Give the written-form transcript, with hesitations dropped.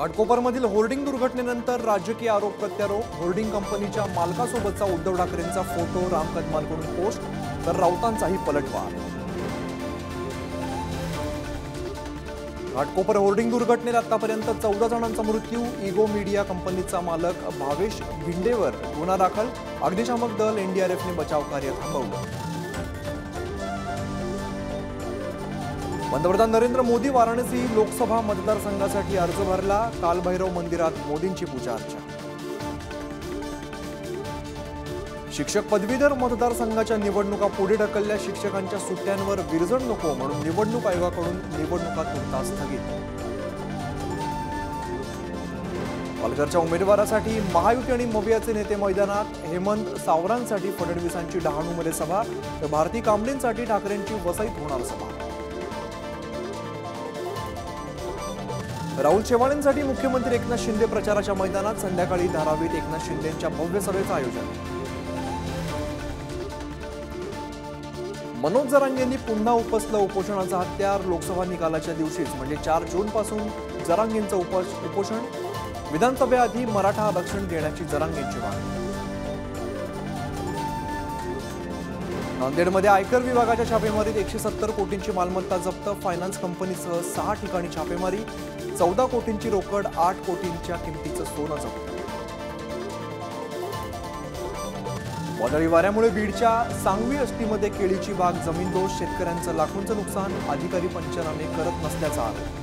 घाटकोपरमधील hoarding दुर्घटनेनंतर राजकीय आरोप प्रत्यारोप। होर्डिंग कंपनीच्या मालकासोबतचा उद्धव ठाकरेंचा फोटो राम कदमांकडून पोस्ट, तर राऊतांचाही पलटवार। घाटकोपर होर्डिंग दुर्घटनेत आतापर्यंत 14 जणांचा मृत्यू। इगो मीडिया कंपनीचा मालक भावेश भिंडेवर गुन्हा दाखल। अग्निशामक दल एनडीआरएफने बचाव कार्य थांबवलं। पंतप्रधान नरेंद्र मोदी वाराणसी लोकसभा मतदारसंघासाठी अर्ज भरला। कालभैरव मंदिरात मोदींची पूजा अर्चा। शिक्षक पदवीधर मतदारसंघाच्या निवडणुका पुढे ढकलल्या। शिक्षकांच्या सुट्ट्यांवर विरजण नको म्हणून निवडणूक आयोगाकडून निवडणुका तुर्तास स्थगित। पालघरच्या उमेदवारासाठी महायुती आणि मवियाचे नेते मैदानात। हेमंत सावरांसाठी फडणवीसांची डहाणूमध्ये सभा, तर भारती कांबळेंसाठी ठाकरेंची वसईत होणार सभा। राहुल शेवाळेंसाठी मुख्यमंत्री एकनाथ शिंदे प्रचाराच्या मैदानात। संध्याकाळी धारावीत एकनाथ शिंदेंच्या भव्य सभेचं आयोजन। मनोज जरांगेंनी पुन्हा उपसलं उपोषणाचं हत्यार। लोकसभा निकालाच्या दिवशीच म्हणजे 4 जून पासून जरांगेंचं उपोषण। विधानसभेआधी मराठा आरक्षण देण्याची जरांगेंची मागणी। नांदेडमध्ये आयकर विभागाच्या छापेमारीत 170 कोटींची मालमत्ता जप्त। फायनान्स कंपनीसह 6 ठिकाणी छापेमारी। 14 कोटींची रोकड, 8 कोटींच्या किमतीचं सोनं जप्त। वादळी वाऱ्यामुळे बीडच्या सांगवी अष्टीमध्ये केळीची बाग जमीनदोष। शेतकऱ्यांचं लाखोंचं नुकसान। अधिकारी पंचनामे करत नसल्याचा आरोप।